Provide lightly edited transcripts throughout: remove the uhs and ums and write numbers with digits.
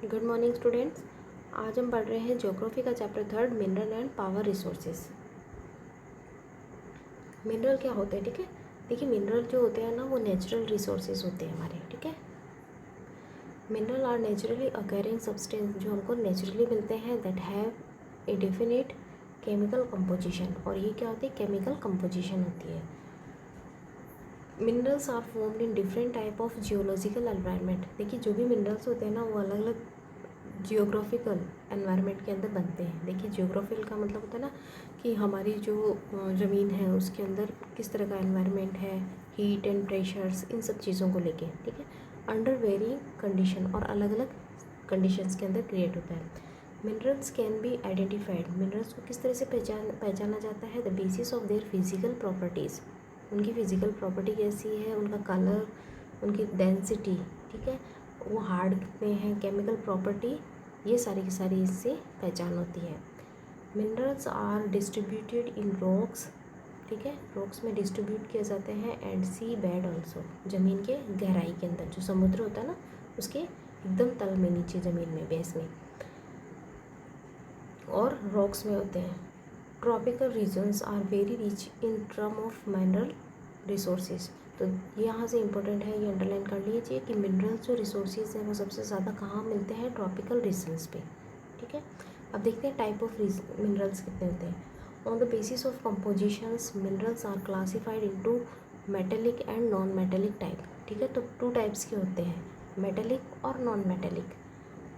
Good morning students. आज हम पढ़ रहे हैं ज्योग्राफी का chapter 3 mineral and power resources. Mineral क्या होते हैं, ठीक है। देखिए मिनरल जो होते हैं ना वो नेचुरल रिसोर्सेज होते हैं हमारे, ठीक है। Mineral are naturally occurring substance जो हमको नेचुरली मिलते हैं that have a definite chemical composition. और ये क्या होती है, केमिकल कंपोजिशन होती है। Minerals are formed in different type of geological environment. देखिए जो भी मिनरल्स होते हैं ना वो अलग अलग जियोग्राफिकल एनवायरनमेंट के अंदर बनते हैं। देखिए जियोग्राफिकल का मतलब होता है ना कि हमारी जो ज़मीन है उसके अंदर किस तरह का एनवायरनमेंट है, हीट एंड प्रेशर्स, इन सब चीज़ों को लेके, ठीक है। अंडर वेरिंग कंडीशन और अलग अलग कंडीशंस के अंदर क्रिएट होता है। Minerals can be identified. Minerals को किस तरह से पहचाना जाता है, the basis of their physical properties. उनकी फिजिकल प्रॉपर्टी कैसी है, उनका कलर, उनकी डेंसिटी, ठीक है, वो हार्ड कितने हैं, केमिकल प्रॉपर्टी, ये सारी की सारी इससे पहचान होती है। Minerals are distributed in rocks, ठीक है, रॉक्स में डिस्ट्रीब्यूट किए जाते हैं, एंड सी बेड ऑल्सो, ज़मीन के गहराई के अंदर, जो समुद्र होता है ना उसके एकदम तल में, नीचे ज़मीन में, बेस में, और रॉक्स में होते हैं। Tropical regions are very rich in term of mineral resources. तो यहाँ से इम्पोर्टेंट है, ये अंडरलाइन कर लीजिए कि मिनरल्स जो रिसोर्सेज हैं वो सबसे ज़्यादा कहाँ मिलते हैं, ट्रॉपिकल रीजन्स पे, ठीक है। अब देखते हैं टाइप ऑफ मिनरल्स कितने होते हैं। On the basis of compositions minerals are classified into metallic and non metallic type, ठीक है। तो टू टाइप्स के होते हैं, मेटेलिक और नॉन मेटेलिक।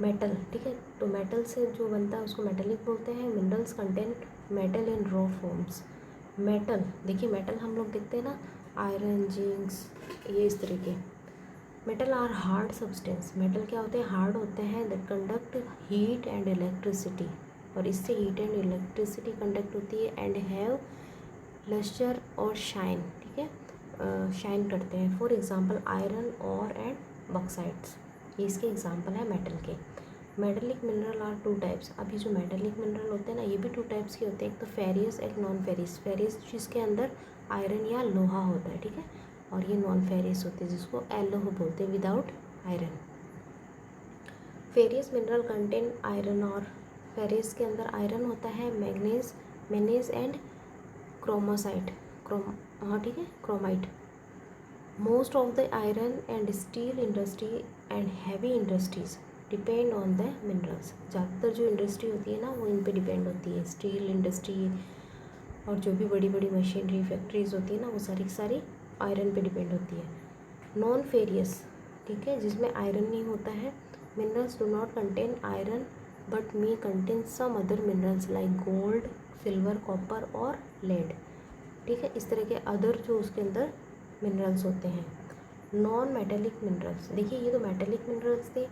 मेटल, ठीक है, तो मेटल से जो बनता है उसको मेटेलिक बोलते हैं। मिनरल्स कंटेन मेटल इन रॉ फॉर्म्स। मेटल, देखिए मेटल हम लोग देखते हैं ना, आयरन, जिंक्स, ये इस तरीके। Metal are hard substance. Metal क्या होते हैं, हार्ड होते हैं, that conduct heat and electricity, और इससे हीट एंड इलेक्ट्रिसिटी कंडक्ट होती है, एंड हैव लस्टर और शाइन, ठीक है, शाइन करते हैं। फॉर एग्जांपल आयरन और एंड बॉक्साइट्स, ये इसके एग्जांपल है मेटल के। Metallic mineral are two types. अभी जो मेटेलिक मिनरल होते हैं ना ये भी टू टाइप्स के होते हैं, एक तो फेरियस, एक नॉन फेरियस। फेरियस जिसके अंदर आयरन या लोहा होता है, ठीक है, और ये नॉन फेरियस होते हैं जिसको एलोह बोलते हैं, without iron. Furious mineral contain iron, और फेरियस के अंदर आयरन होता है, मैग्नीज, मैग्नीज एंड क्रोमासाइट, हाँ ठीक है, chromite. Most of the iron and steel industry and heavy industries depend on the minerals. ज़्यादातर जो इंडस्ट्री होती है ना वो इन पे डिपेंड होती है, स्टील इंडस्ट्री और जो भी बड़ी बड़ी मशीनरी फैक्ट्रीज होती है ना वो सारी की सारी आयरन पे डिपेंड होती है। नॉन फेरियस, ठीक है, जिसमें आयरन नहीं होता है। Minerals do not contain iron but may contain some other minerals like gold, silver, copper और लेड, ठीक है, इस तरह के अदर जो उसके अंदर मिनरल्स होते हैं। नॉन मेटेलिक मिनरल्स, देखिए ये तो मेटेलिक मिनरल्स थे।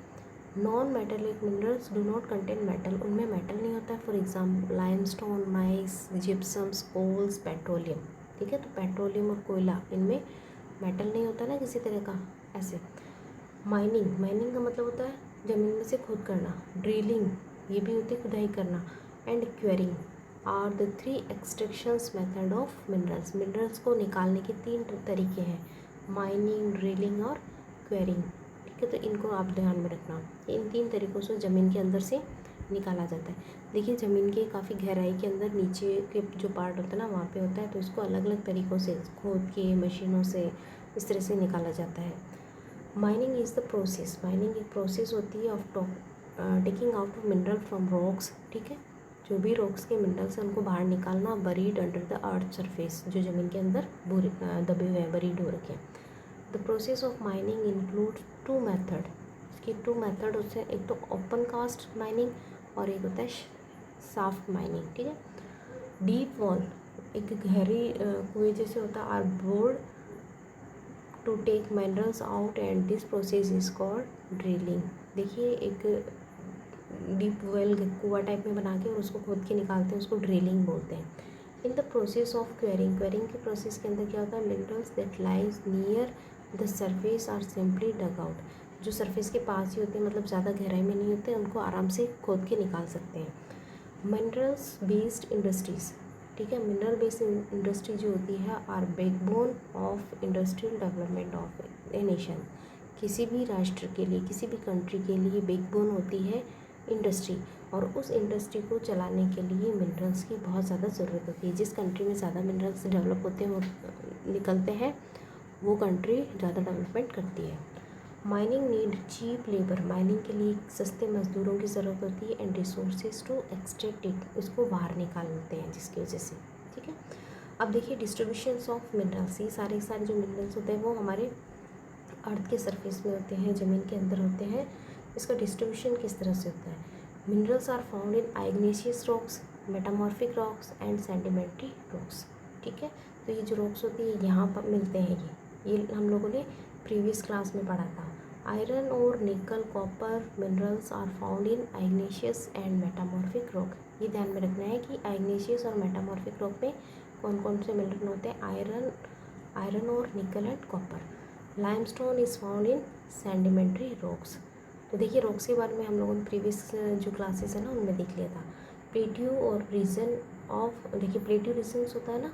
Non metallic minerals do not contain metal, उनमें मेटल नहीं होता है। For example limestone, mica, gypsums, coals, petroleum, ठीक है, तो पेट्रोलियम और कोयला, इनमें मेटल नहीं होता ना किसी तरह का, ऐसे। माइनिंग, माइनिंग का मतलब होता है ज़मीन में से खोद करना। ड्रिलिंग, ये भी होती है खुदाई करना। And quarrying are the three extractions method of minerals. Minerals को निकालने के तीन तरीके हैं, माइनिंग, ड्रिलिंग और क्वेरिंग, ठीक है, तो इनको आप ध्यान में रखना। इन तीन तरीक़ों से ज़मीन के अंदर से निकाला जाता है। देखिए ज़मीन के काफ़ी गहराई के अंदर नीचे के जो पार्ट होता है ना वहाँ पे होता है, तो इसको अलग अलग तरीक़ों से खोद के मशीनों से इस तरह से निकाला जाता है। Mining is the process, mining एक प्रोसेस होती है of taking out of mineral from rocks, ठीक है, जो भी रॉक्स के मिनरल्स हैं उनको बाहर निकालना, buried under the earth surface, जो ज़मीन के अंदर दबे हुए हैं, बरीड हो रखे हैं। The process of mining include to method, इसकी टू मेथड होते हैं, एक तो ओपन कास्ट माइनिंग और एक होता है साफ्ट माइनिंग, ठीक है। डीप वॉल, एक गहरी कुएं जैसे होता है, are bored to take minerals out and this process is called drilling. देखिए एक डीप वेल कुआ टाइप में बना के और उसको खोद के निकालते हैं, उसको ड्रिलिंग बोलते हैं। In the process of quarrying, quarrying के प्रोसेस के अंदर क्या होता है, minerals that lies near the surface are simply dug out, जो सरफेस के पास ही होते हैं, मतलब ज़्यादा गहराई में नहीं होते, उनको आराम से खोद के निकाल सकते हैं। मिनरल्स बेस्ड इंडस्ट्रीज़, ठीक है, मिनरल बेस्ड इंडस्ट्री जो होती है are backbone of industrial development of a nation. किसी भी राष्ट्र के लिए, किसी भी कंट्री के लिए बैकबोन होती है इंडस्ट्री, और उस इंडस्ट्री को चलाने के लिए मिनरल्स की बहुत ज़्यादा ज़रूरत होती है। जिस कंट्री में ज़्यादा मिनरल्स डेवलप होते हैं, वो निकलते हैं, वो कंट्री ज़्यादा डेवलपमेंट करती है। Mining need cheap labour, mining के लिए सस्ते मज़दूरों की ज़रूरत होती है, and resources to extract it, उसको बाहर निकालते हैं जिसकी वजह से। ठीक है, अब देखिए डिस्ट्रीब्यूशंस ऑफ मिनरल्स, ये सारे जो मिनरल्स होते हैं वो हमारे अर्थ के सरफेस में होते हैं, ज़मीन के अंदर होते हैं। इसका डिस्ट्रीब्यूशन किस तरह से होता है? Minerals are found in igneous rocks, metamorphic rocks and sedimentary rocks. ठीक है, तो ये जो रॉक्स होती है यहाँ पर मिलते हैं, ये हम लोगों ने प्रीवियस क्लास में पढ़ा था। आयरन और nickel, copper minerals are found in igneous and metamorphic rock. ये ध्यान में रखना है कि आइग्नेशियस और मेटामॉर्फिक रॉक में कौन कौन से मिनरल होते हैं? आयरन और निकल and copper. Limestone is found in sedimentary rocks. तो देखिए रॉक्स के बारे में हम लोगों ने प्रीवियस जो क्लासेस है ना उनमें देख लिया था। प्लेट्यू और रीजन ऑफ, देखिए प्लेट्यू रीजन्स होता है ना,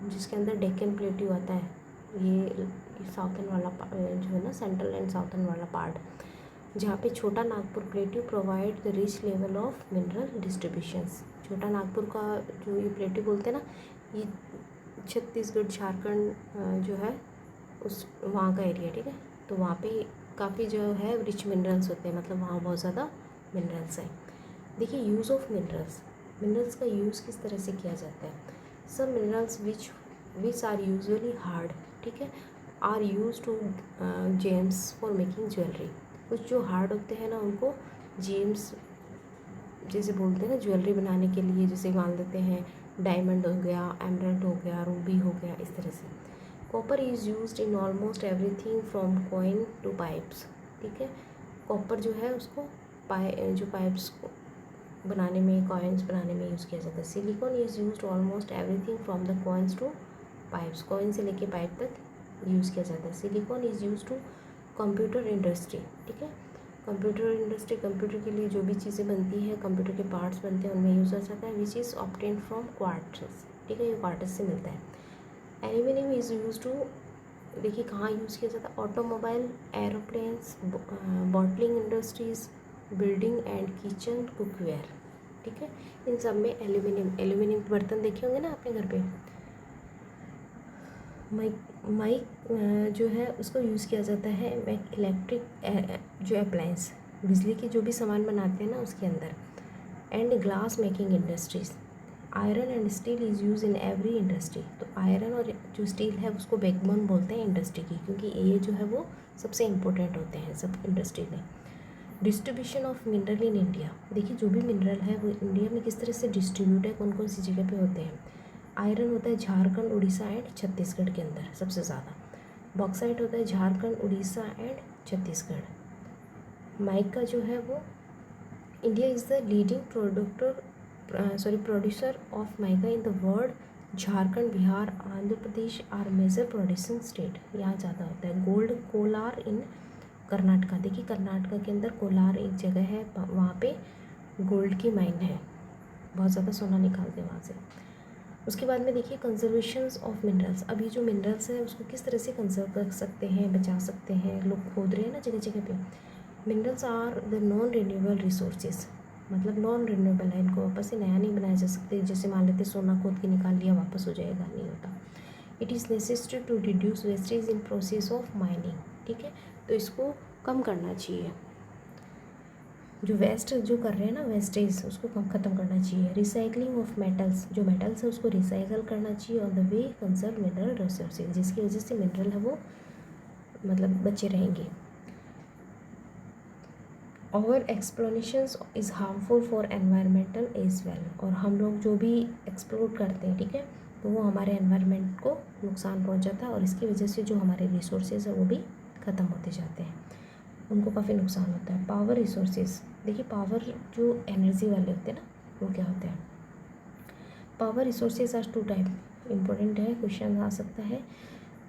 जिसके अंदर डेक्कन प्लेट्यू आता है, ये साउथर्न वाला जो है ना, सेंट्रल एंड साउथर्न वाला पार्ट, जहाँ पे छोटा Nagpur plateau provide the rich level of mineral distributions. छोटा नागपुर का जो ये प्लेट्यू बोलते हैं ना, ये छत्तीसगढ़ झारखंड जो है उस वहाँ का एरिया। ठीक है, तो वहाँ पे काफ़ी जो है रिच मिनरल्स होते हैं, मतलब वहाँ बहुत ज़्यादा मिनरल्स हैं। देखिए यूज़ ऑफ मिनरल्स, मिनरल्स का यूज़ किस तरह से किया जाता है? सब minerals which are usually hard, ठीक है, are use to gems for making jewellery. कुछ जो हार्ड होते हैं ना उनको जेम्स जैसे बोलते हैं ना, ज्वेलरी बनाने के लिए, जैसे मान लेते हैं डायमंड हो गया, एमरल्ड हो गया, रूबी हो गया, इस तरह से। Copper is used in almost everything from coin to pipes. ठीक है, कॉपर जो है उसको जो पाइप्स बनाने में, कॉइन्स बनाने में यूज़ किया जाता है। Silicon is used almost everything from the coins to pipes, coin से लेके पाइप तक यूज़ किया जाता है। Silicon is used to computer industry. ठीक है, कंप्यूटर इंडस्ट्री, कंप्यूटर के लिए जो भी चीज़ें बनती हैं, कंप्यूटर के पार्ट्स बनते हैं, उनमें यूज़ हो जाता है। Which is obtained from quartz. ठीक है, ये क्वार्ट्ज से मिलता है। एल्यूमिनियम इज़ यूज टू, देखिए कहाँ यूज़ किया जाता है? Automobile, aeroplanes, bottling industries, building and kitchen cookware. ठीक है, इन सब में एल्यूमिनियम के बर्तन देखे होंगे ना अपने घर पे। माइक जो है उसको यूज़ किया जाता है इलेक्ट्रिक जो अप्लायंस, बिजली के जो भी सामान बनाते हैं ना उसके अंदर। And glass making industries. Iron and steel is use in every industry. तो आयरन और जो स्टील है उसको बैकबोन बोलते हैं इंडस्ट्री की, क्योंकि ये जो है वो सबसे इम्पोर्टेंट होते हैं सब इंडस्ट्री में। Distribution of mineral in India, देखिए जो भी मिनरल है वो इंडिया में किस तरह से डिस्ट्रीब्यूट है, कौन कौन सी जगह पे होते हैं। आयरन होता है झारखंड, उड़ीसा एंड छत्तीसगढ़ के अंदर सबसे ज़्यादा। बॉक्साइट होता है झारखंड, उड़ीसा एंड छत्तीसगढ़। माइका जो है वो, India is the leading producer of mica in the world. Jharkhand, Bihar, Andhra Pradesh are major producing state, यहाँ ज़्यादा होता है। गोल्ड, कोलार इन कर्नाटका, देखिए कर्नाटका के अंदर कोलार एक जगह है, वहाँ पे गोल्ड की माइन है, बहुत ज़्यादा सोना निकालते हैं वहाँ से। उसके बाद में देखिए कंजर्वेशंस ऑफ मिनरल्स। अब ये जो मिनरल्स है उसको किस तरह से कंजर्व कर सकते हैं, बचा सकते हैं, लोग खोद रहे हैं ना जगह जगह पे। Minerals are the non renewable resources, मतलब नॉन रिन्यूएबल है, इनको वापस से नया नहीं बनाया जा सकते। जैसे मान लेते सोना खोद के निकाल लिया वापस हो जाएगा, नहीं होता। It is necessary to reduce wastage in process of mining. ठीक है, तो इसको कम करना चाहिए, जो वेस्ट जो कर रहे हैं ना वेस्टेज, उसको कम ख़त्म करना चाहिए। रिसाइकलिंग ऑफ मेटल्स, जो मेटल्स है उसको रिसाइकल करना चाहिए। On the way conserve mineral resources, जिसकी वजह से मिनरल है वो मतलब बचे रहेंगे। और explorations is harmful for environmental as well, और हम लोग जो भी एक्सप्लोर करते हैं, ठीक है, तो वो हमारे एनवायरनमेंट को नुकसान पहुंचाता है, और इसकी वजह से जो हमारे रिसोर्सेज है वो भी ख़त्म होते जाते हैं, उनको काफ़ी नुकसान होता है। पावर रिसोर्सेज, देखिए पावर जो एनर्जी वाले होते हैं ना वो क्या होते हैं? Power resources are two type, important है, क्वेश्चन आ सकता है।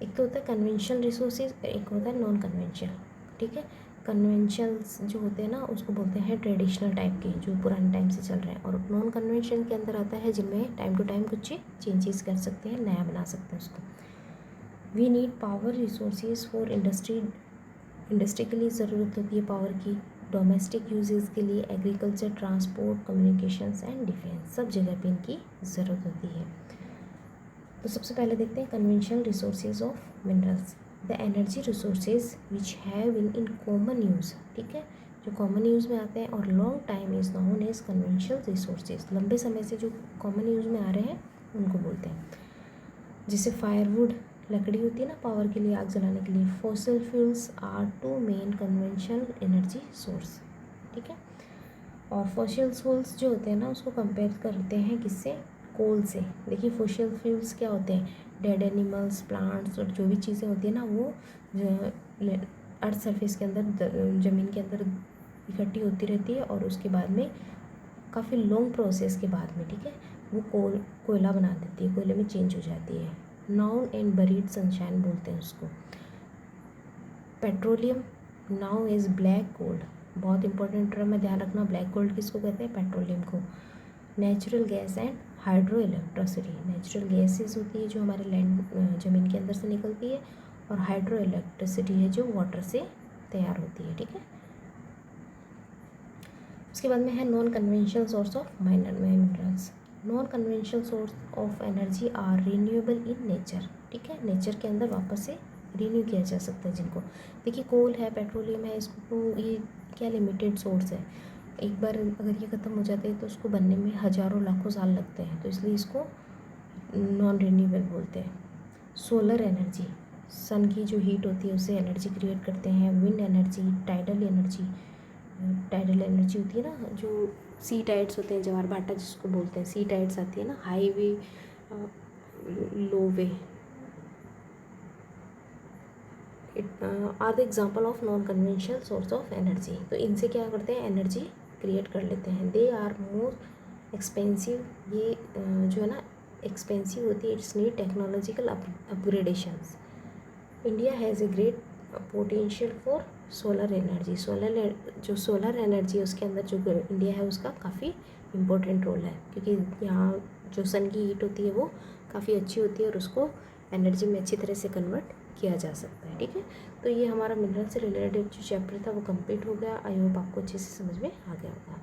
एक तो होता है कन्वेंशनल रिसोर्सेज, एक होता है नॉन कन्वेंशनल। ठीक है, कन्वेंशनल्स जो होते हैं ना उसको बोलते हैं ट्रेडिशनल टाइप के, जो पुराने टाइम से चल रहे हैं, और नॉन कन्वेंशनल के अंदर आता है जिनमें टाइम टू टाइम कुछ चेंजेस कर सकते हैं, नया बना सकते हैं उसको। We need power resources for industry industry के लिए ज़रूरत होती है पावर की, डोमेस्टिक यूजेस के लिए, agriculture, transport, communications and defence, सब जगह पे इनकी ज़रूरत होती है। तो सबसे पहले देखते हैं conventional resources of minerals. The energy resources which have in common use, ठीक है, जो कॉमन यूज़ में आते हैं, और long time is known as conventional resources, लंबे समय से जो कॉमन यूज़ में आ रहे हैं उनको बोलते हैं। जैसे फायरवुड, लकड़ी होती है ना पावर के लिए, आग जलाने के लिए। Fossil fuels are two main conventional energy source, ठीक है। और फॉसिल फ्यूल्स जो होते हैं ना उसको कंपेयर करते हैं किससे, कोल से। देखिए फॉसिल फ्यूल्स क्या होते हैं, डेड एनिमल्स, प्लांट्स और जो भी चीज़ें होती है ना वो अर्थ सरफेस के अंदर, ज़मीन के अंदर इकट्ठी होती रहती है, और उसके बाद में काफ़ी लॉन्ग प्रोसेस के बाद में, ठीक है, वो कोयला बना देती है, कोयले में चेंज हो जाती है। नाउन एंड बरीड सनशाइन बोलते हैं उसको। Petroleum now is black gold, बहुत इंपॉर्टेंट टर्म है, ध्यान रखना। ब्लैक गोल्ड किसको कहते हैं, पेट्रोलियम को। Natural gas and hydro electricity, natural gases होती है जो हमारे लैंड ज़मीन के अंदर से निकलती है, और हाइड्रो इलेक्ट्रिसिटी है जो वाटर से तैयार होती है, ठीक है। उसके बाद में है non conventional source of minerals. Non conventional source of energy are renewable in nature, ठीक है, नेचर के अंदर वापस से रिन्यू किया जा सकता है जिनको। देखिए कोल है, पेट्रोलियम है, इसको ये क्या लिमिटेड सोर्स है, एक बार अगर ये ख़त्म हो जाते हैं तो उसको बनने में हज़ारों लाखों साल लगते हैं, तो इसलिए इसको नॉन रिन्यूएबल बोलते हैं। सोलर एनर्जी, सन की जो हीट होती है उससे एनर्जी क्रिएट करते हैं। Wind energy, tidal energy, tidal energy होती है ना, जो सी टाइड्स होते हैं, ज्वार भाटा जिसको बोलते हैं, सी टाइड्स आती है ना, high way, low way, are the example of non conventional source of energy. तो इनसे क्या करते हैं, एनर्जी क्रिएट कर लेते हैं। दे आर मोर एक्सपेंसिव, ये जो है ना एक्सपेंसिव होती है, it's need technological upgradations. India has a great potential for solar energy, solar energy उसके अंदर जो इंडिया है उसका काफ़ी इम्पोर्टेंट रोल है, क्योंकि यहाँ जो सन की हीट होती है वो काफ़ी अच्छी होती है और उसको एनर्जी में अच्छी तरह से कन्वर्ट किया जा सकता है, ठीक है। तो ये हमारा मिनरल से रिलेटेड जो चैप्टर था वो कंप्लीट हो गया। आई होप आपको अच्छे से समझ में आ गया होगा।